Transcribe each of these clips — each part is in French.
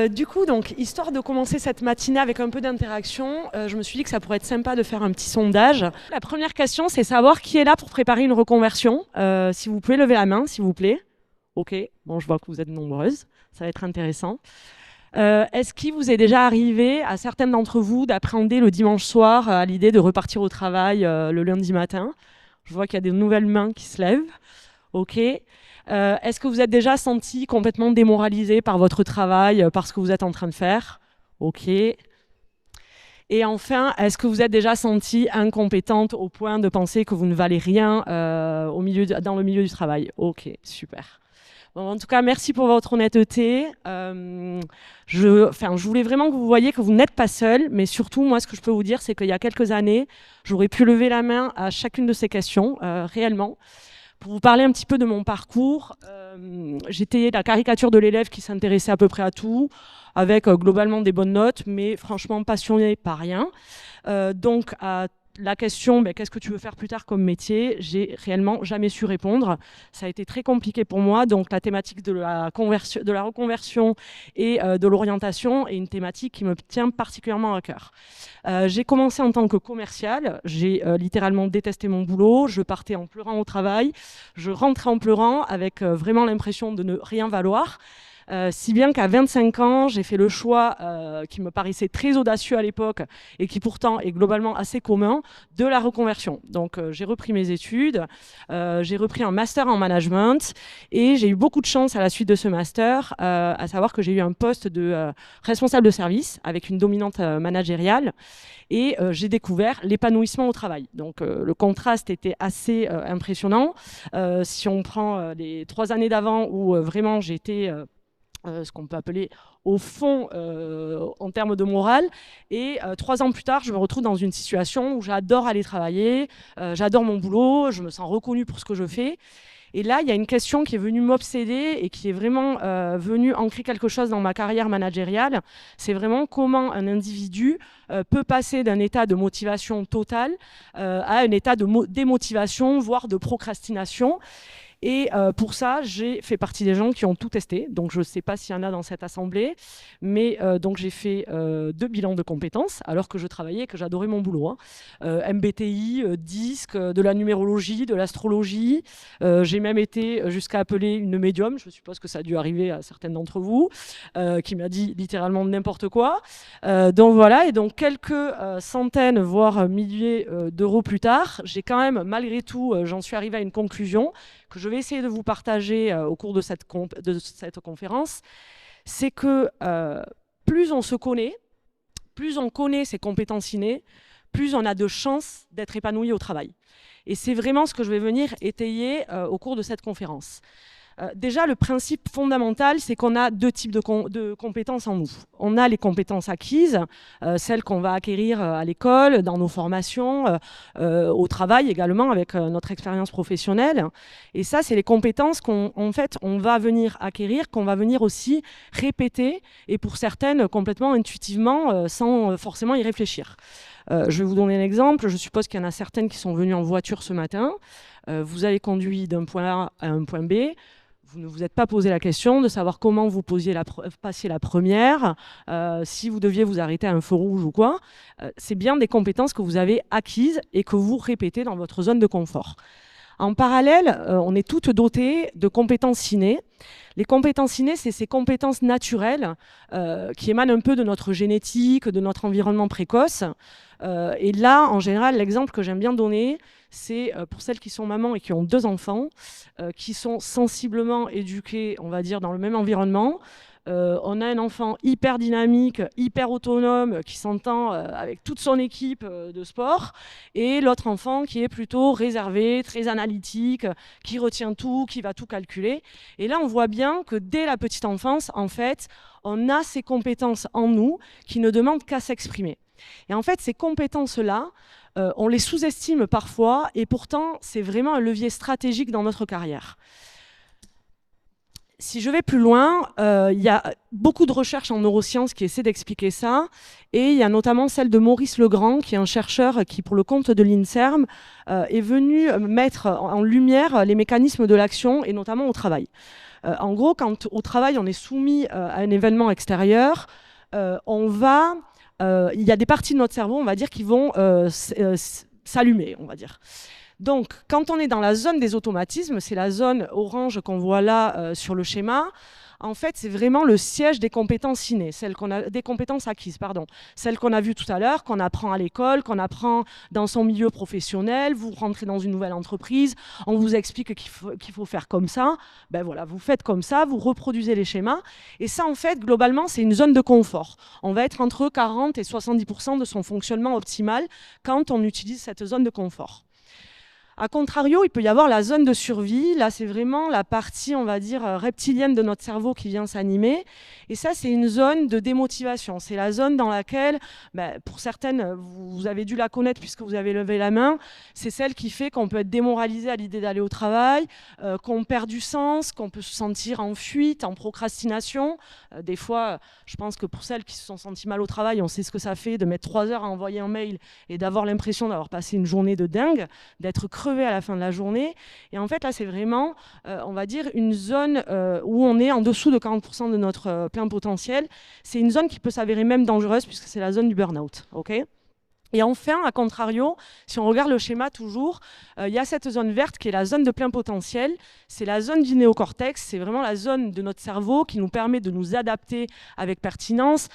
Du coup, donc, histoire de commencer cette matinée avec un peu d'interaction, je me suis dit que ça pourrait être sympa de faire un petit sondage. La première question, c'est savoir qui est là pour préparer une reconversion. Si vous pouvez lever la main, s'il vous plaît. Ok, bon, je vois que vous êtes nombreuses. Ça va être intéressant. Est-ce qu'il vous est déjà arrivé, à certaines d'entre vous, d'appréhender le dimanche soir à l'idée de repartir au travail le lundi matin? Je vois qu'il y a des nouvelles mains qui se lèvent. Ok. Est-ce que vous êtes déjà senti complètement démoralisé par votre travail, par ce que vous êtes en train de faire? Ok. Et enfin, est-ce que vous êtes déjà senti incompétente au point de penser que vous ne valez rien dans le milieu du travail? Ok, super. Bon, en tout cas, merci pour votre honnêteté. Je voulais vraiment que vous voyiez que vous n'êtes pas seul, mais surtout, moi, ce que je peux vous dire, c'est qu'il y a quelques années, j'aurais pu lever la main à chacune de ces questions, réellement. Pour vous parler un petit peu de mon parcours, j'étais la caricature de l'élève qui s'intéressait à peu près à tout, avec globalement des bonnes notes, mais franchement passionnée par rien. Donc, à la question, qu'est-ce que tu veux faire plus tard comme métier? J'ai réellement jamais su répondre. Ça a été très compliqué pour moi. Donc, la thématique de la reconversion et de l'orientation est une thématique qui me tient particulièrement à cœur. J'ai commencé en tant que commercial. J'ai littéralement détesté mon boulot. Je partais en pleurant au travail. Je rentrais en pleurant avec vraiment l'impression de ne rien valoir. Si bien qu'à 25 ans, j'ai fait le choix qui me paraissait très audacieux à l'époque et qui pourtant est globalement assez commun, de la reconversion. Donc j'ai repris mes études, j'ai repris un master en management et j'ai eu beaucoup de chance à la suite de ce master, à savoir que j'ai eu un poste de responsable de service avec une dominante managériale. Et j'ai découvert l'épanouissement au travail. Donc le contraste était assez impressionnant. Si on prend les 3 années d'avant où vraiment j'étais ce qu'on peut appeler au fond en termes de morale. Et 3 ans plus tard, je me retrouve dans une situation où j'adore aller travailler, j'adore mon boulot, je me sens reconnue pour ce que je fais. Et là, il y a une question qui est venue m'obséder et qui est vraiment venue ancrer quelque chose dans ma carrière managériale. C'est vraiment comment un individu peut passer d'un état de motivation totale à un état de démotivation, voire de procrastination. Et pour ça, j'ai fait partie des gens qui ont tout testé. Donc, je ne sais pas s'il y en a dans cette assemblée. Mais donc, j'ai fait 2 bilans de compétences alors que je travaillais et que j'adorais mon boulot. MBTI, DISC, de la numérologie, de l'astrologie. J'ai même été jusqu'à appeler une médium. Je suppose que ça a dû arriver à certaines d'entre vous, qui m'a dit littéralement n'importe quoi. Donc, voilà. Et donc, quelques centaines, voire milliers d'euros plus tard, j'ai quand même, malgré tout, j'en suis arrivée à une conclusion que je vais essayer de vous partager au cours de cette conférence, c'est que plus on se connaît, plus on connaît ses compétences innées, plus on a de chances d'être épanoui au travail. Et c'est vraiment ce que je vais venir étayer au cours de cette conférence. Déjà, le principe fondamental, c'est qu'on a 2 types de compétences en nous. On a les compétences acquises, celles qu'on va acquérir à l'école, dans nos formations, au travail également, avec notre expérience professionnelle. Et ça, c'est les compétences qu'on fait, on va venir acquérir, qu'on va venir aussi répéter, et pour certaines, complètement intuitivement, sans forcément y réfléchir. Je vais vous donner un exemple. Je suppose qu'il y en a certaines qui sont venues en voiture ce matin. Vous avez conduit d'un point A à un point B. Vous ne vous êtes pas posé la question de savoir comment vous passiez la première, si vous deviez vous arrêter à un feu rouge ou quoi. C'est bien des compétences que vous avez acquises et que vous répétez dans votre zone de confort. En parallèle, on est toutes dotées de compétences innées. Les compétences innées, c'est ces compétences naturelles qui émanent un peu de notre génétique, de notre environnement précoce. Et là, en général, l'exemple que j'aime bien donner, c'est pour celles qui sont mamans et qui ont 2 enfants, qui sont sensiblement éduquées, on va dire, dans le même environnement. On a un enfant hyper dynamique, hyper autonome, qui s'entend avec toute son équipe de sport, et l'autre enfant qui est plutôt réservé, très analytique, qui retient tout, qui va tout calculer. Et là, on voit bien que dès la petite enfance, en fait, on a ces compétences en nous qui ne demandent qu'à s'exprimer. Et en fait, ces compétences-là, on les sous-estime parfois, et pourtant, c'est vraiment un levier stratégique dans notre carrière. Si je vais plus loin, il y a beaucoup de recherches en neurosciences qui essaient d'expliquer ça. Et il y a notamment celle de Maurice Legrand, qui est un chercheur qui, pour le compte de l'INSERM, est venu mettre en lumière les mécanismes de l'action, et notamment au travail. En gros, quand au travail, on est soumis à un événement extérieur, il y a des parties de notre cerveau, on va dire, qui vont s'allumer, on va dire. Donc, quand on est dans la zone des automatismes, c'est la zone orange qu'on voit là sur le schéma. En fait, c'est vraiment le siège des compétences innées, des compétences acquises, pardon. Celles qu'on a vues tout à l'heure, qu'on apprend à l'école, qu'on apprend dans son milieu professionnel. Vous rentrez dans une nouvelle entreprise, on vous explique qu'il faut faire comme ça. Ben voilà, vous faites comme ça, vous reproduisez les schémas. Et ça, en fait, globalement, c'est une zone de confort. On va être entre 40 et 70% de son fonctionnement optimal quand on utilise cette zone de confort. A contrario, il peut y avoir la zone de survie. Là, c'est vraiment la partie, on va dire, reptilienne de notre cerveau qui vient s'animer. Et ça, c'est une zone de démotivation. C'est la zone dans laquelle, pour certaines, vous avez dû la connaître puisque vous avez levé la main, c'est celle qui fait qu'on peut être démoralisé à l'idée d'aller au travail, qu'on perd du sens, qu'on peut se sentir en fuite, en procrastination. Des fois, je pense que pour celles qui se sont senties mal au travail, on sait ce que ça fait de mettre 3 heures à envoyer un mail et d'avoir l'impression d'avoir passé une journée de dingue, d'être crevé à la fin de la journée. Et en fait, là, c'est vraiment, on va dire, une zone où on est en dessous de 40% de notre plein potentiel. C'est une zone qui peut s'avérer même dangereuse puisque c'est la zone du burn-out. Okay ? Et enfin, à contrario, si on regarde le schéma toujours, il y a cette zone verte qui est la zone de plein potentiel. C'est la zone du néocortex, c'est vraiment la zone de notre cerveau qui nous permet de nous adapter avec pertinence.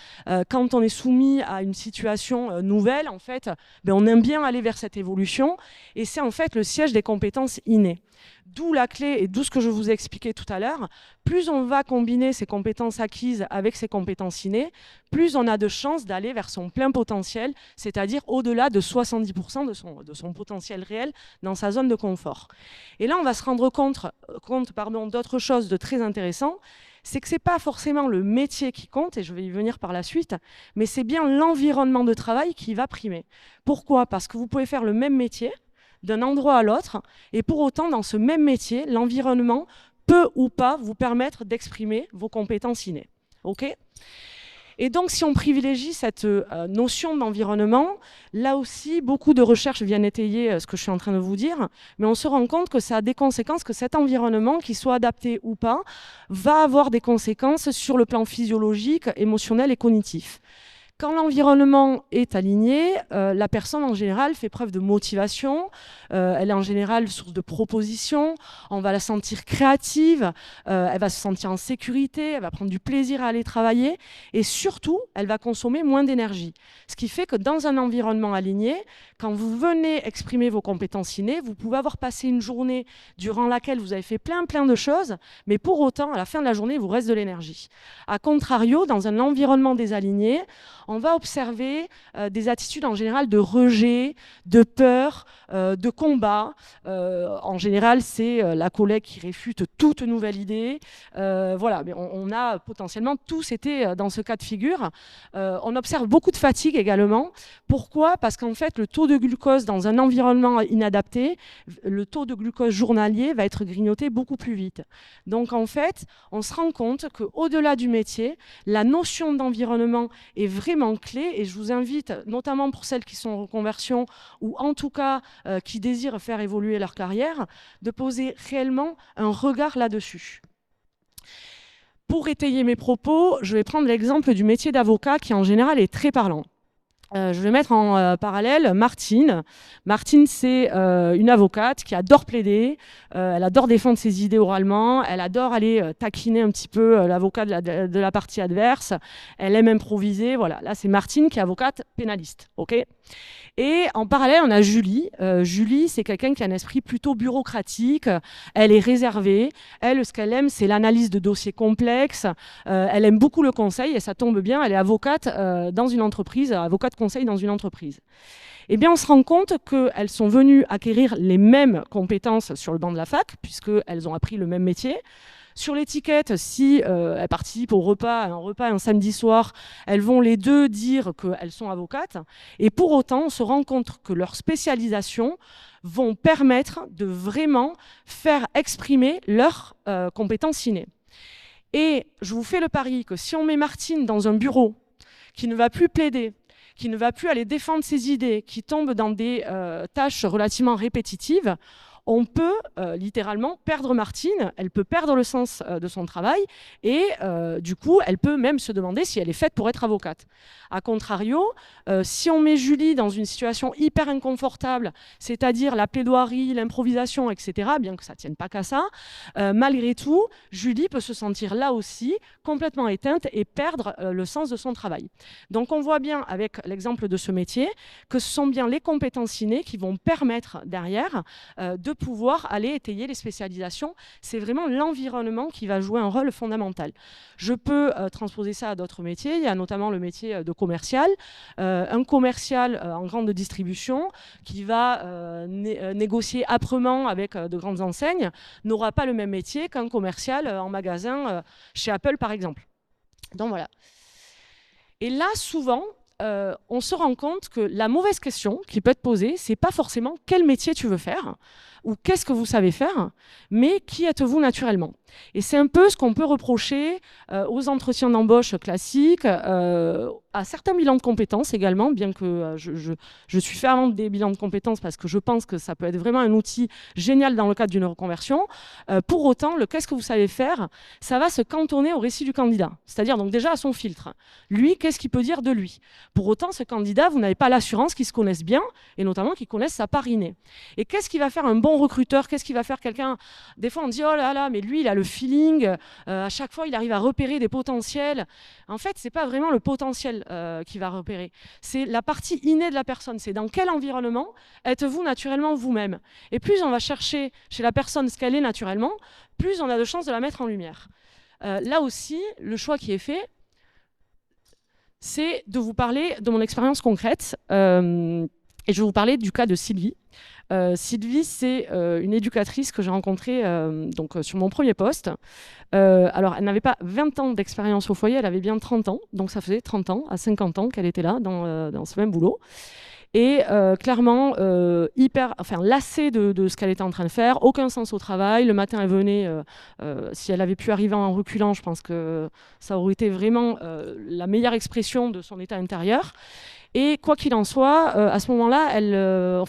Quand on est soumis à une situation nouvelle, en fait, on aime bien aller vers cette évolution. Et c'est en fait le siège des compétences innées. D'où la clé et d'où ce que je vous ai expliqué tout à l'heure. Plus on va combiner ces compétences acquises avec ces compétences innées, plus on a de chances d'aller vers son plein potentiel, c'est-à-dire au-delà de 70% de son potentiel réel dans sa zone de confort. Et là, on va se rendre compte d'autre chose de très intéressant, c'est que ce n'est pas forcément le métier qui compte, et je vais y venir par la suite, mais c'est bien l'environnement de travail qui va primer. Pourquoi ? Parce que vous pouvez faire le même métier, d'un endroit à l'autre, et pour autant, dans ce même métier, l'environnement peut ou pas vous permettre d'exprimer vos compétences innées. Okay ? Et donc, si on privilégie cette notion d'environnement, là aussi, beaucoup de recherches viennent étayer ce que je suis en train de vous dire, mais on se rend compte que ça a des conséquences, que cet environnement, qu'il soit adapté ou pas, va avoir des conséquences sur le plan physiologique, émotionnel et cognitif. Quand l'environnement est aligné, la personne en général fait preuve de motivation, elle est en général source de propositions, on va la sentir créative, elle va se sentir en sécurité, elle va prendre du plaisir à aller travailler et surtout, elle va consommer moins d'énergie. Ce qui fait que dans un environnement aligné, quand vous venez exprimer vos compétences innées, vous pouvez avoir passé une journée durant laquelle vous avez fait plein de choses, mais pour autant, à la fin de la journée, il vous reste de l'énergie. A contrario, dans un environnement désaligné, on va observer des attitudes en général de rejet, de peur, de combat. En général, c'est la collègue qui réfute toute nouvelle idée. Voilà, mais on a potentiellement tous été dans ce cas de figure. On observe beaucoup de fatigue également. Pourquoi ? Parce qu'en fait, le taux de glucose dans un environnement inadapté, le taux de glucose journalier va être grignoté beaucoup plus vite. Donc en fait, on se rend compte qu'au-delà du métier, la notion d'environnement est vraiment clé et je vous invite, notamment pour celles qui sont en reconversion ou en tout cas qui désirent faire évoluer leur carrière, de poser réellement un regard là-dessus. Pour étayer mes propos, je vais prendre l'exemple du métier d'avocat qui en général est très parlant. Je vais mettre en parallèle Martine. Martine, c'est une avocate qui adore plaider, elle adore défendre ses idées oralement, elle adore aller taquiner un petit peu l'avocat de la partie adverse, elle aime improviser, voilà. Là, c'est Martine qui est avocate pénaliste, ok ? Et en parallèle, on a Julie. Julie, c'est quelqu'un qui a un esprit plutôt bureaucratique. Elle est réservée. Elle, ce qu'elle aime, c'est l'analyse de dossiers complexes. Elle aime beaucoup le conseil et ça tombe bien. Elle est avocate dans une entreprise, avocate conseil dans une entreprise. Eh bien, on se rend compte qu'elles sont venues acquérir les mêmes compétences sur le banc de la fac, puisqu'elles ont appris le même métier. Sur l'étiquette, si elles participent un repas un samedi soir, elles vont les deux dire qu'elles sont avocates. Et pour autant, on se rend compte que leurs spécialisations vont permettre de vraiment faire exprimer leurs compétences innées. Et je vous fais le pari que si on met Martine dans un bureau qui ne va plus plaider, qui ne va plus aller défendre ses idées, qui tombe dans des tâches relativement répétitives, on peut littéralement perdre Martine, elle peut perdre le sens de son travail et du coup, elle peut même se demander si elle est faite pour être avocate. A contrario, si on met Julie dans une situation hyper inconfortable, c'est-à-dire la plaidoirie, l'improvisation, etc., bien que ça ne tienne pas qu'à ça, malgré tout, Julie peut se sentir là aussi complètement éteinte et perdre le sens de son travail. Donc on voit bien avec l'exemple de ce métier que ce sont bien les compétences innées qui vont permettre derrière de pouvoir aller étayer les spécialisations. C'est vraiment l'environnement qui va jouer un rôle fondamental. Je peux transposer ça à d'autres métiers. Il y a notamment le métier de commercial. Un commercial en grande distribution qui va négocier âprement avec de grandes enseignes n'aura pas le même métier qu'un commercial en magasin chez Apple, par exemple. Donc voilà. Et là, souvent, on se rend compte que la mauvaise question qui peut être posée, c'est pas forcément quel métier tu veux faire ou qu'est-ce que vous savez faire, mais qui êtes-vous naturellement. Et c'est un peu ce qu'on peut reprocher aux entretiens d'embauche classiques, à certains bilans de compétences également, bien que je suis fervente des bilans de compétences parce que je pense que ça peut être vraiment un outil génial dans le cadre d'une reconversion. Pour autant, le qu'est-ce que vous savez faire, ça va se cantonner au récit du candidat, c'est-à-dire donc déjà à son filtre. Lui, qu'est-ce qu'il peut dire de lui? Pour autant, ce candidat, vous n'avez pas l'assurance qu'il se connaisse bien, et notamment qu'il connaisse sa part innée. Et qu'est-ce qui va faire un bon recruteur? Qu'est-ce qui va faire quelqu'un? Des fois, on dit, oh là là, mais lui, il a le feeling, à chaque fois, il arrive à repérer des potentiels. En fait, ce n'est pas vraiment le potentiel qu'il va repérer. C'est la partie innée de la personne. C'est dans quel environnement êtes-vous naturellement vous-même? Et plus on va chercher chez la personne ce qu'elle est naturellement, plus on a de chances de la mettre en lumière. Là aussi, le choix qui est fait, c'est de vous parler de mon expérience concrète. Et je vais vous parler du cas de Sylvie. Sylvie, c'est une éducatrice que j'ai rencontrée donc, sur mon premier poste. Alors, elle n'avait pas 20 ans d'expérience au foyer, elle avait bien 30 ans. Donc, ça faisait 30 ans, à 50 ans qu'elle était là, dans ce même boulot. Et clairement, lassée de ce qu'elle était en train de faire, aucun sens au travail. Le matin, elle venait, si elle avait pu arriver en reculant, je pense que ça aurait été vraiment la meilleure expression de son état intérieur. Et quoi qu'il en soit, à ce moment-là,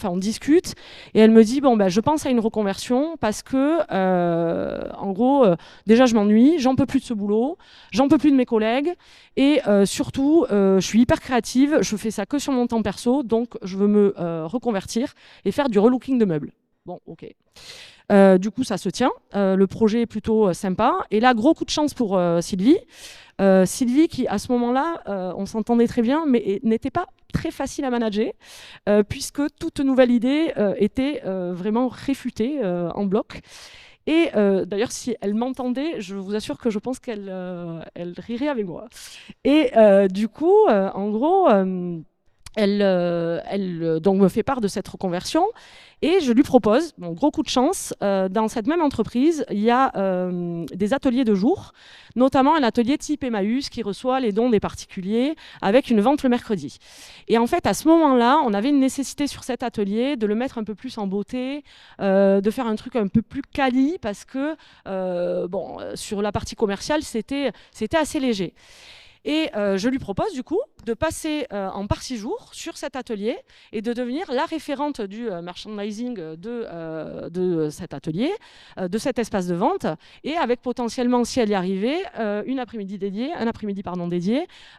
on discute et elle me dit bon, je pense à une reconversion parce que, en gros, déjà je m'ennuie, j'en peux plus de ce boulot, j'en peux plus de mes collègues et surtout, je suis hyper créative, je fais ça que sur mon temps perso, donc je veux me reconvertir et faire du relooking de meubles. Bon, ok. Du coup, ça se tient. Le projet est plutôt sympa. Et là, gros coup de chance pour Sylvie. Sylvie qui, à ce moment-là, on s'entendait très bien, mais n'était pas très facile à manager, puisque toute nouvelle idée était vraiment réfutée en bloc. Et d'ailleurs, si elle m'entendait, je vous assure que je pense qu'elle rirait avec moi. Et du coup, en gros... Elle donc me fait part de cette reconversion et je lui propose, bon, gros coup de chance, dans cette même entreprise, il y a des ateliers de jour, notamment un atelier type Emmaüs qui reçoit les dons des particuliers avec une vente le mercredi. Et en fait, à ce moment-là, on avait une nécessité sur cet atelier de le mettre un peu plus en beauté, de faire un truc un peu plus quali parce que sur la partie commerciale, c'était assez léger. Et je lui propose du coup de passer en partie jour sur cet atelier et de devenir la référente du merchandising de cet atelier, de cet espace de vente, et avec potentiellement, si elle y arrivait, un après-midi dédié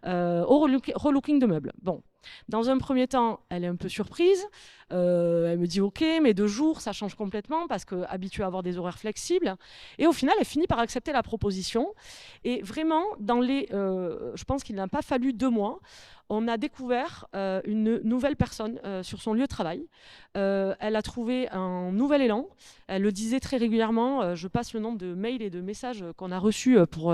au relooking de meubles. Bon. Dans un premier temps, elle est un peu surprise. Elle me dit OK, mais 2 jours, ça change complètement parce qu'habituée à avoir des horaires flexibles. Et au final, elle finit par accepter la proposition. Et vraiment, je pense qu'il n'a pas fallu 2 mois, on a découvert une nouvelle personne sur son lieu de travail. Elle a trouvé un nouvel élan. Elle le disait très régulièrement. Je passe le nombre de mails et de messages qu'on a reçus pour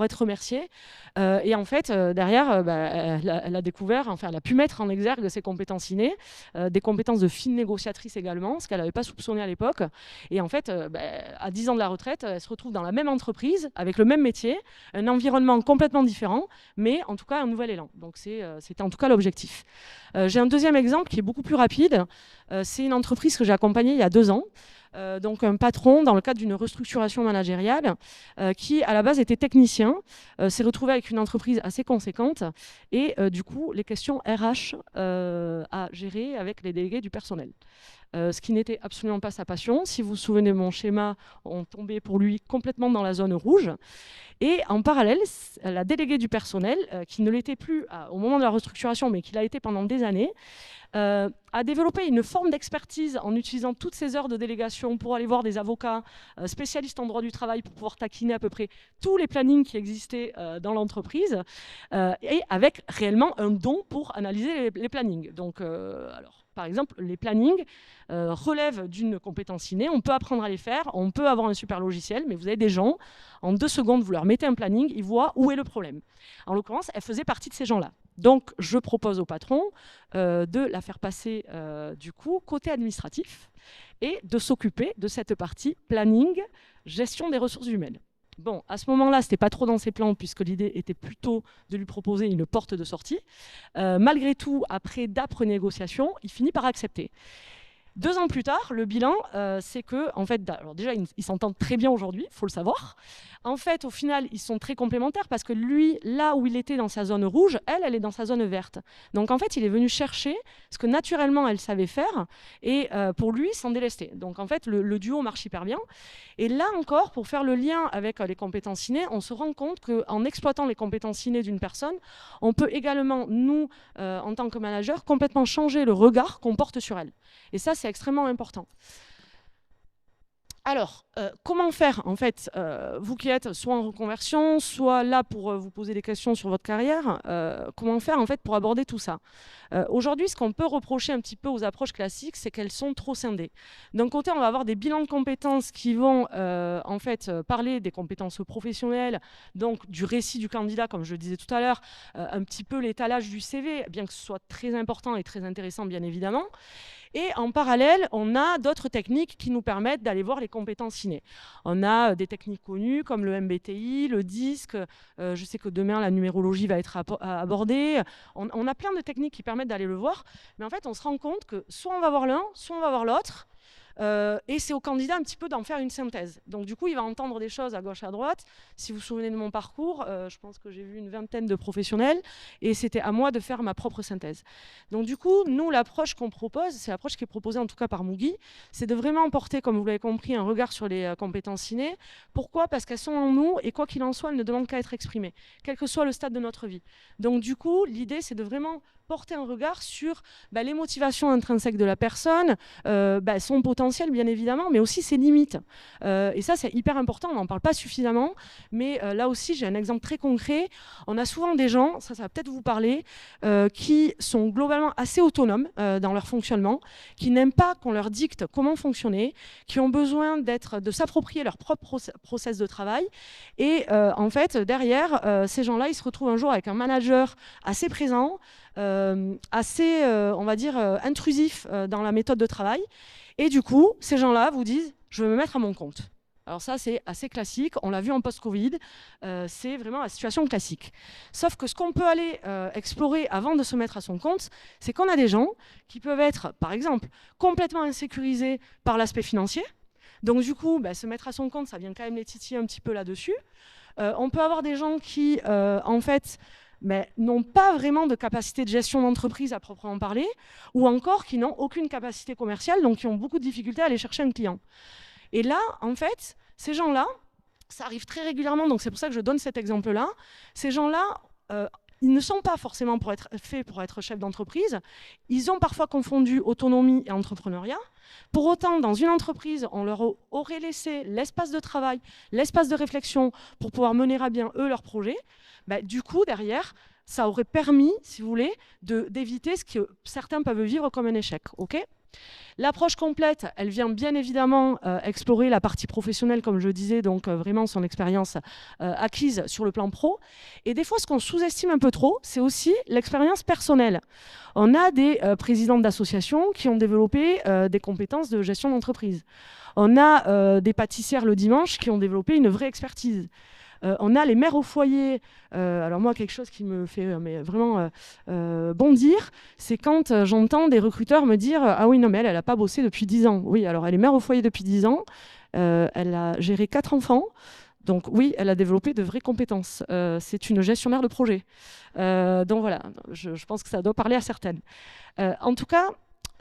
être remerciée. Et en fait, derrière, elle a découvert, elle a pu mettre en exergue ses compétences innées, des compétences de fine négociatrice également, ce qu'elle n'avait pas soupçonné à l'époque. Et en fait, à 10 ans de la retraite, elle se retrouve dans la même entreprise, avec le même métier, un environnement complètement différent, mais en tout cas un nouvel élan. Donc c'était en tout cas l'objectif. J'ai un deuxième exemple qui est beaucoup plus rapide. C'est une entreprise que j'ai accompagnée il y a 2 ans. Donc un patron, dans le cadre d'une restructuration managériale, qui à la base était technicien, s'est retrouvé avec une entreprise assez conséquente et du coup les questions RH à gérer avec les délégués du personnel. Ce qui n'était absolument pas sa passion. Si vous vous souvenez de mon schéma, on tombait pour lui complètement dans la zone rouge. Et en parallèle, la déléguée du personnel, qui ne l'était plus au moment de la restructuration, mais qui l'a été pendant des années, a développé une forme d'expertise en utilisant toutes ces heures de délégation pour aller voir des avocats spécialistes en droit du travail pour pouvoir taquiner à peu près tous les plannings qui existaient dans l'entreprise et avec réellement un don pour analyser les plannings. Donc, alors, par exemple, les plannings relèvent d'une compétence innée, on peut apprendre à les faire, on peut avoir un super logiciel, mais vous avez des gens, en 2 secondes, vous leur mettez un planning, ils voient où est le problème. En l'occurrence, elle faisait partie de ces gens-là. Donc, je propose au patron de la faire passer du coup côté administratif et de s'occuper de cette partie planning, gestion des ressources humaines. Bon, à ce moment-là, ce n'était pas trop dans ses plans puisque l'idée était plutôt de lui proposer une porte de sortie. Malgré tout, après d'âpres négociations, il finit par accepter. 2 ans plus tard, le bilan, c'est que, en fait, alors déjà, ils s'entendent très bien aujourd'hui, il faut le savoir. En fait, au final, ils sont très complémentaires parce que lui, là où il était dans sa zone rouge, elle est dans sa zone verte. Donc, en fait, il est venu chercher ce que naturellement elle savait faire et pour lui, s'en délester. Donc, en fait, le duo marche hyper bien. Et là encore, pour faire le lien avec les compétences innées, on se rend compte qu'en exploitant les compétences innées d'une personne, on peut également, nous, en tant que manager, complètement changer le regard qu'on porte sur elle. Et ça, c'est extrêmement important. Alors, comment faire, en fait, vous qui êtes soit en reconversion, soit là pour vous poser des questions sur votre carrière, comment faire, en fait, pour aborder tout ça? Aujourd'hui, ce qu'on peut reprocher un petit peu aux approches classiques, c'est qu'elles sont trop scindées. D'un côté, on va avoir des bilans de compétences qui vont, en fait, parler des compétences professionnelles, donc du récit du candidat, comme je le disais tout à l'heure, un petit peu l'étalage du CV, bien que ce soit très important et très intéressant, bien évidemment. Et en parallèle, on a d'autres techniques qui nous permettent d'aller voir les compétences innées. On a des techniques connues comme le MBTI, le DISC. Je sais que demain, la numérologie va être abordée. On a plein de techniques qui permettent d'aller le voir. Mais en fait, on se rend compte que soit on va voir l'un, soit on va voir l'autre. Et c'est au candidat un petit peu d'en faire une synthèse. Donc du coup, il va entendre des choses à gauche, à droite. Si vous vous souvenez de mon parcours, je pense que j'ai vu une 20aine de professionnels et c'était à moi de faire ma propre synthèse. Donc du coup, nous, l'approche qu'on propose, c'est l'approche qui est proposée en tout cas par Mugi, c'est de vraiment porter, comme vous l'avez compris, un regard sur les compétences innées. Pourquoi? Parce qu'elles sont en nous et quoi qu'il en soit, elles ne demandent qu'à être exprimées, quel que soit le stade de notre vie. Donc du coup, l'idée, c'est de vraiment porter un regard sur les motivations intrinsèques de la personne, son potentiel bien évidemment, mais aussi ses limites. Et ça, c'est hyper important, on n'en parle pas suffisamment, mais là aussi, j'ai un exemple très concret. On a souvent des gens, ça va peut-être vous parler, qui sont globalement assez autonomes dans leur fonctionnement, qui n'aiment pas qu'on leur dicte comment fonctionner, qui ont besoin de s'approprier leur propre process de travail. Et en fait, derrière, ces gens-là, ils se retrouvent un jour avec un manager assez présent, assez, on va dire, intrusif dans la méthode de travail. Et du coup, ces gens-là vous disent « je veux me mettre à mon compte ». Alors ça, c'est assez classique, on l'a vu en post-Covid, c'est vraiment la situation classique. Sauf que ce qu'on peut aller explorer avant de se mettre à son compte, c'est qu'on a des gens qui peuvent être, par exemple, complètement insécurisés par l'aspect financier. Donc du coup, se mettre à son compte, ça vient quand même les titiller un petit peu là-dessus. On peut avoir des gens qui, en fait, n'ont pas vraiment de capacité de gestion d'entreprise à proprement parler, ou encore qui n'ont aucune capacité commerciale, donc qui ont beaucoup de difficultés à aller chercher un client. Et là, en fait, ces gens-là, ça arrive très régulièrement, donc c'est pour ça que je donne cet exemple-là, ces gens-là, ils ne sont pas forcément faits pour être chefs d'entreprise, ils ont parfois confondu autonomie et entrepreneuriat. Pour autant, dans une entreprise, on leur aurait laissé l'espace de travail, l'espace de réflexion pour pouvoir mener à bien, eux, leurs projets. Du coup, derrière, ça aurait permis, si vous voulez, d'éviter ce que certains peuvent vivre comme un échec. Okay ? L'approche complète, elle vient bien évidemment explorer la partie professionnelle, comme je disais, donc vraiment son expérience acquise sur le plan pro. Et des fois, ce qu'on sous-estime un peu trop, c'est aussi l'expérience personnelle. On a des présidents d'associations qui ont développé des compétences de gestion d'entreprise. On a des pâtissières le dimanche qui ont développé une vraie expertise. On a les mères au foyer. Alors moi, quelque chose qui me fait vraiment bondir, c'est quand j'entends des recruteurs me dire ah oui, non, mais elle n'a pas bossé depuis 10 ans. Oui, alors elle est mère au foyer depuis 10 ans. Elle a géré 4 enfants. Donc oui, elle a développé de vraies compétences. C'est une gestionnaire de projet. Donc voilà, je pense que ça doit parler à certaines. En tout cas,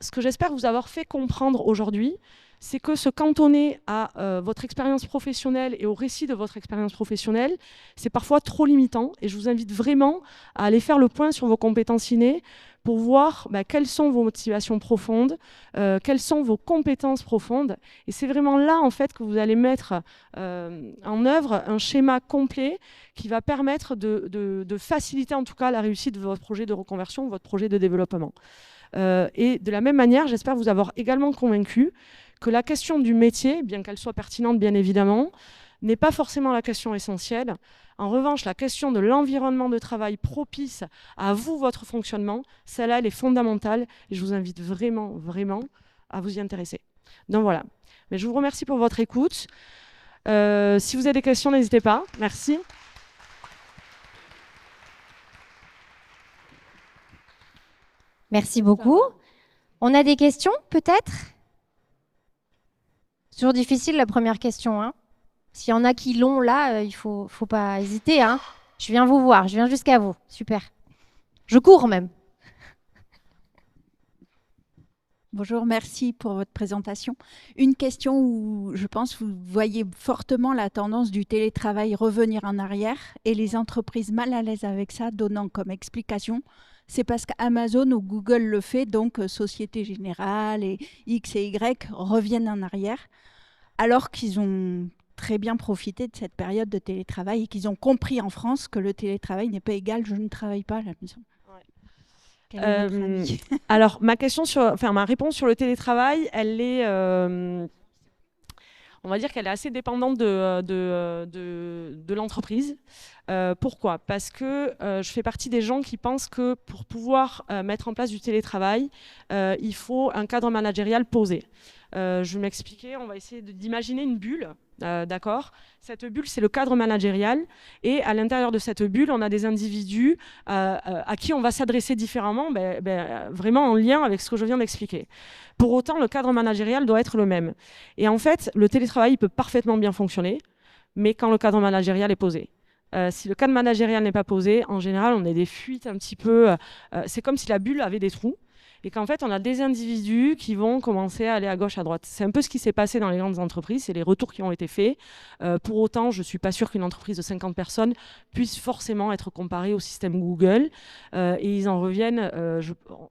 ce que j'espère vous avoir fait comprendre aujourd'hui, c'est que se cantonner à votre expérience professionnelle et au récit de votre expérience professionnelle, c'est parfois trop limitant. Et je vous invite vraiment à aller faire le point sur vos compétences innées pour voir quelles sont vos motivations profondes, quelles sont vos compétences profondes. Et c'est vraiment là, en fait, que vous allez mettre en œuvre un schéma complet qui va permettre de faciliter, en tout cas, la réussite de votre projet de reconversion, votre projet de développement. Et de la même manière, j'espère vous avoir également convaincu que la question du métier, bien qu'elle soit pertinente bien évidemment, n'est pas forcément la question essentielle. En revanche, la question de l'environnement de travail propice à vous, votre fonctionnement, celle-là, elle est fondamentale et je vous invite vraiment, vraiment à vous y intéresser. Donc voilà. Mais je vous remercie pour votre écoute. Si vous avez des questions, n'hésitez pas. Merci. Merci beaucoup. On a des questions, peut-être? C'est toujours difficile, la première question. Hein. S'il y en a qui l'ont, là, il faut pas hésiter. Hein. Je viens vous voir, je viens jusqu'à vous. Super. Je cours même. Bonjour, merci pour votre présentation. Une question où je pense que vous voyez fortement la tendance du télétravail revenir en arrière et les entreprises mal à l'aise avec ça, donnant comme explication, c'est parce qu'Amazon ou Google le fait, donc Société Générale et X et Y reviennent en arrière, alors qu'ils ont très bien profité de cette période de télétravail et qu'ils ont compris en France que le télétravail n'est pas égal, je ne travaille pas à la maison. Alors, ma réponse sur le télétravail, elle est, on va dire qu'elle est assez dépendante de l'entreprise. Pourquoi? Parce que je fais partie des gens qui pensent que pour pouvoir mettre en place du télétravail, il faut un cadre managérial posé. Je vais m'expliquer, on va essayer d'imaginer une bulle. D'accord. Cette bulle, c'est le cadre managérial. Et à l'intérieur de cette bulle, on a des individus à qui on va s'adresser différemment, vraiment en lien avec ce que je viens d'expliquer. Pour autant, le cadre managérial doit être le même. Et en fait, le télétravail peut parfaitement bien fonctionner, mais quand le cadre managérial est posé. Si le cadre managérial n'est pas posé, en général, on a des fuites un petit peu... c'est comme si la bulle avait des trous. Et qu'en fait, on a des individus qui vont commencer à aller à gauche, à droite. C'est un peu ce qui s'est passé dans les grandes entreprises, c'est les retours qui ont été faits. Pour autant, je ne suis pas sûre qu'une entreprise de 50 personnes puisse forcément être comparée au système Google. Et ils en reviennent,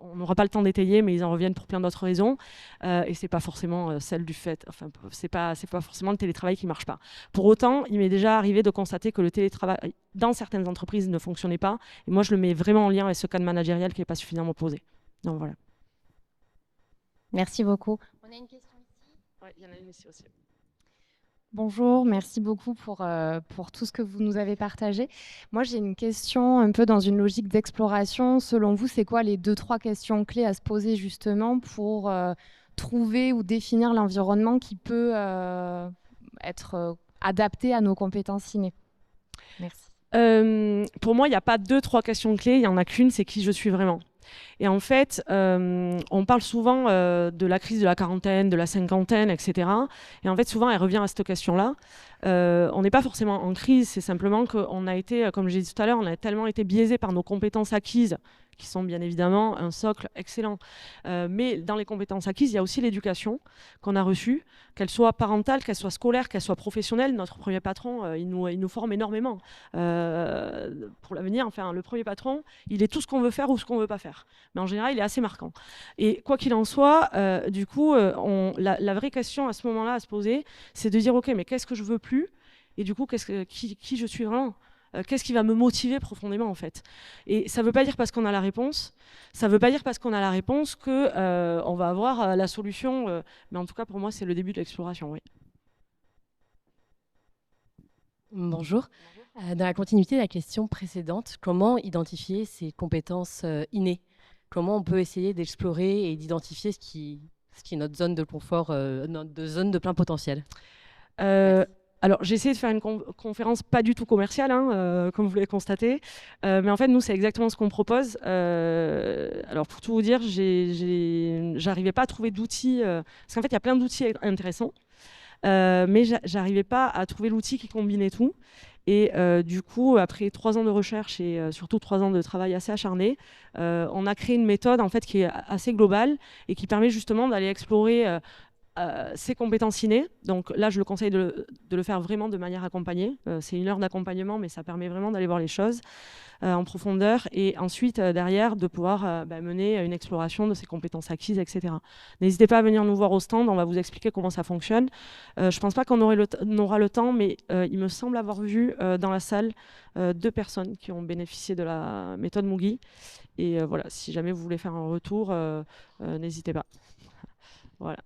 on n'aura pas le temps d'étayer, mais ils en reviennent pour plein d'autres raisons. Et ce n'est pas forcément celle du fait, enfin, c'est pas forcément le télétravail qui ne marche pas. Pour autant, il m'est déjà arrivé de constater que le télétravail, dans certaines entreprises, ne fonctionnait pas. Et moi, je le mets vraiment en lien avec ce cadre managérial qui n'est pas suffisamment posé. Donc voilà. Merci beaucoup. On a une question ici. Oui, il y en a une ici aussi. Bonjour, merci beaucoup pour tout ce que vous nous avez partagé. Moi, j'ai une question un peu dans une logique d'exploration. Selon vous, c'est quoi les 2-3 questions clés à se poser justement pour trouver ou définir l'environnement qui peut être adapté à nos compétences innées? Merci. Pour moi, il n'y a pas 2-3 questions clés, il n'y en a qu'une, c'est qui je suis vraiment. Et en fait, on parle souvent de la crise de la quarantaine, de la cinquantaine, etc. Et en fait, souvent, elle revient à cette question-là. On n'est pas forcément en crise, c'est simplement qu'on a été, comme j'ai dit tout à l'heure, on a tellement été biaisé par nos compétences acquises, qui sont bien évidemment un socle excellent. Mais dans les compétences acquises, il y a aussi l'éducation qu'on a reçue, qu'elle soit parentale, qu'elle soit scolaire, qu'elle soit professionnelle. Notre premier patron, il nous forme énormément pour l'avenir. Enfin, le premier patron, il est tout ce qu'on veut faire ou ce qu'on ne veut pas faire. Mais en général, il est assez marquant. Et quoi qu'il en soit, du coup, la vraie question à ce moment-là à se poser, c'est de dire, OK, mais qu'est-ce que je veux plus? Et du coup, qui je suis vraiment? Qu'est-ce qui va me motiver profondément en fait? Et ça ne veut pas dire parce qu'on a la réponse, ça ne veut pas dire parce qu'on a la réponse qu'on va avoir la solution, mais en tout cas pour moi c'est le début de l'exploration, oui. Bonjour. Dans la continuité de la question précédente, comment identifier ses compétences innées? Comment on peut essayer d'explorer et d'identifier ce qui ce qui est notre zone de confort, notre zone de plein potentiel. Alors, j'ai essayé de faire une conférence pas du tout commerciale, hein, comme vous l'avez constaté. Mais en fait, nous, c'est exactement ce qu'on propose. Alors, pour tout vous dire, j'arrivais pas à trouver d'outils. Parce qu'en fait, il y a plein d'outils intéressants. Mais j'arrivais pas à trouver l'outil qui combinait tout. Et du coup, après 3 ans de recherche et surtout 3 ans de travail assez acharné, on a créé une méthode en fait, qui est assez globale et qui permet justement d'aller explorer ses compétences innées. Donc là, je le conseille de le faire vraiment de manière accompagnée. C'est 1 heure d'accompagnement, mais ça permet vraiment d'aller voir les choses en profondeur et ensuite, derrière, de pouvoir mener une exploration de ses compétences acquises, etc. N'hésitez pas à venir nous voir au stand, on va vous expliquer comment ça fonctionne. Je ne pense pas qu'on aura le temps, mais il me semble avoir vu dans la salle 2 personnes qui ont bénéficié de la méthode Mugi. Et voilà, si jamais vous voulez faire un retour, n'hésitez pas. Voilà.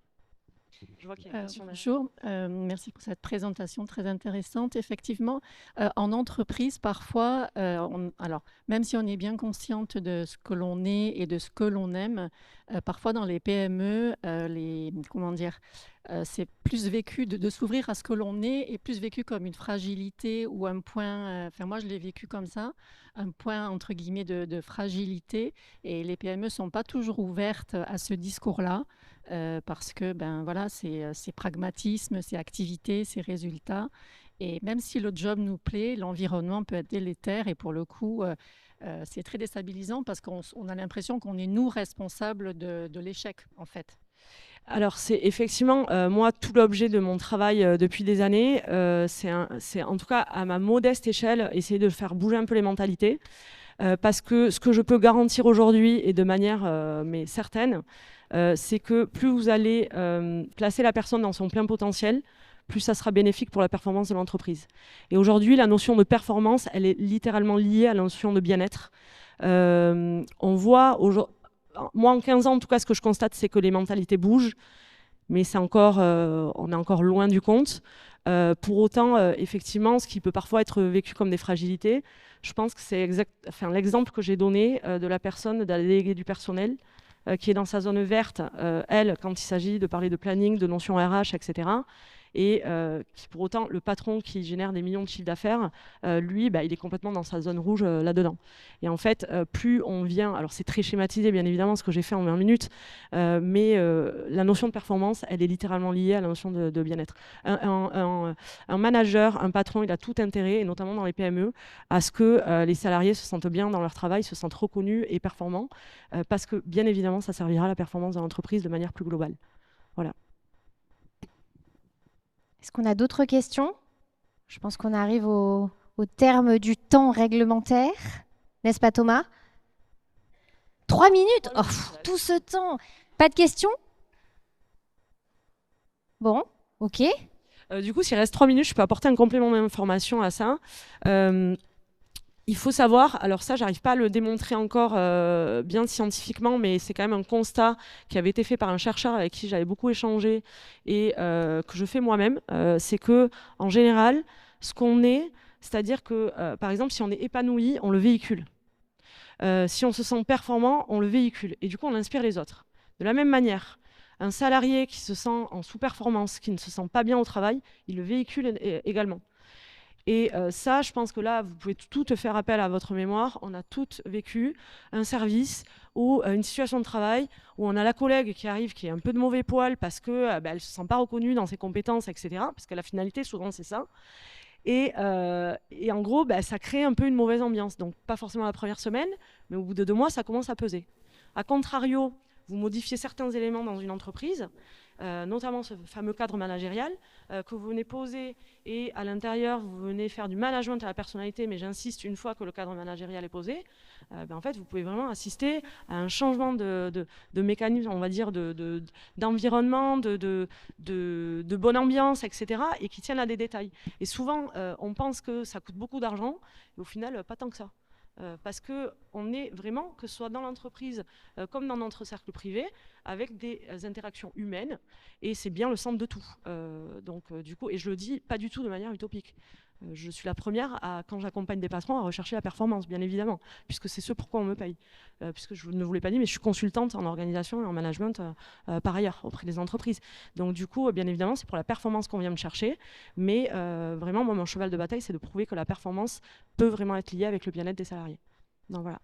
Je vois qu'il y a une question derrière. Bonjour, merci pour cette présentation très intéressante. Effectivement, en entreprise, parfois, alors même si on est bien consciente de ce que l'on est et de ce que l'on aime, parfois dans les PME, c'est plus vécu de s'ouvrir à ce que l'on est et plus vécu comme une fragilité ou un point, enfin moi je l'ai vécu comme ça, un point entre guillemets de fragilité, et les PME ne sont pas toujours ouvertes à ce discours-là. Parce que voilà, c'est pragmatisme, c'est activité, c'est résultat. Et même si le job nous plaît, l'environnement peut être délétère et pour le coup, c'est très déstabilisant parce qu'on a l'impression qu'on est nous responsables de l'échec en fait. Alors c'est effectivement, moi, tout l'objet de mon travail depuis des années, c'est en tout cas à ma modeste échelle, essayer de faire bouger un peu les mentalités. Parce que ce que je peux garantir aujourd'hui et de manière mais certaine, c'est que plus vous allez placer la personne dans son plein potentiel, plus ça sera bénéfique pour la performance de l'entreprise. Et aujourd'hui, la notion de performance, elle est littéralement liée à la notion de bien-être. On voit, moi en 15 ans, en tout cas, ce que je constate, c'est que les mentalités bougent, mais c'est encore, on est encore loin du compte. Pour autant, effectivement, ce qui peut parfois être vécu comme des fragilités, je pense que c'est l'exemple que j'ai donné de la personne, de la déléguée du personnel, qui est dans sa zone verte, elle, quand il s'agit de parler de planning, de notions RH, etc. Et qui, pour autant, le patron qui génère des millions de chiffres d'affaires, lui, il est complètement dans sa zone rouge là-dedans. Et en fait, plus on vient, alors c'est très schématisé, bien évidemment, ce que j'ai fait en 20 minutes, mais la notion de performance, elle est littéralement liée à la notion de bien-être. Un manager, un patron, il a tout intérêt, et notamment dans les PME, à ce que les salariés se sentent bien dans leur travail, se sentent reconnus et performants, parce que, bien évidemment, ça servira à la performance de l'entreprise de manière plus globale. Voilà. Est-ce qu'on a d'autres questions? Je pense qu'on arrive au terme du temps réglementaire. N'est-ce pas, Thomas? 3 minutes? Oh, tout ce temps. Pas de questions? Bon, ok. Du coup, s'il reste 3 minutes, je peux apporter un complément d'information à ça. Il faut savoir, alors ça, j'arrive pas à le démontrer encore bien scientifiquement, mais c'est quand même un constat qui avait été fait par un chercheur avec qui j'avais beaucoup échangé et que je fais moi-même. C'est que, en général, ce qu'on est, c'est-à-dire que, par exemple, si on est épanoui, on le véhicule. Si on se sent performant, on le véhicule. Et du coup, on inspire les autres. De la même manière, un salarié qui se sent en sous-performance, qui ne se sent pas bien au travail, il le véhicule également. Et ça, je pense que là, vous pouvez toutes faire appel à votre mémoire. On a toutes vécu un service ou une situation de travail où on a la collègue qui arrive, qui est un peu de mauvais poil parce qu'elle ne se sent pas reconnue dans ses compétences, etc. Parce que la finalité, souvent, c'est ça. Et en gros, ça crée un peu une mauvaise ambiance. Donc, pas forcément la première semaine, mais au bout de 2 mois, ça commence à peser. A contrario, vous modifiez certains éléments dans une entreprise, notamment ce fameux cadre managérial que vous venez poser, et à l'intérieur vous venez faire du management à la personnalité, mais j'insiste, une fois que le cadre managérial est posé, en fait vous pouvez vraiment assister à un changement de mécanisme, on va dire d'environnement, de bonne ambiance, etc., et qui tiennent à des détails. Et souvent on pense que ça coûte beaucoup d'argent, et au final pas tant que ça. Parce qu'on est vraiment, que ce soit dans l'entreprise comme dans notre cercle privé, avec des interactions humaines, et c'est bien le centre de tout. Donc du coup, et je le dis pas du tout de manière utopique. Je suis la première, quand j'accompagne des patrons, à rechercher la performance, bien évidemment, puisque c'est ce pourquoi on me paye. Puisque je ne vous l'ai pas dit, mais je suis consultante en organisation et en management par ailleurs, auprès des entreprises. Donc du coup, bien évidemment, c'est pour la performance qu'on vient me chercher, mais vraiment, moi, mon cheval de bataille, c'est de prouver que la performance peut vraiment être liée avec le bien-être des salariés. Donc voilà.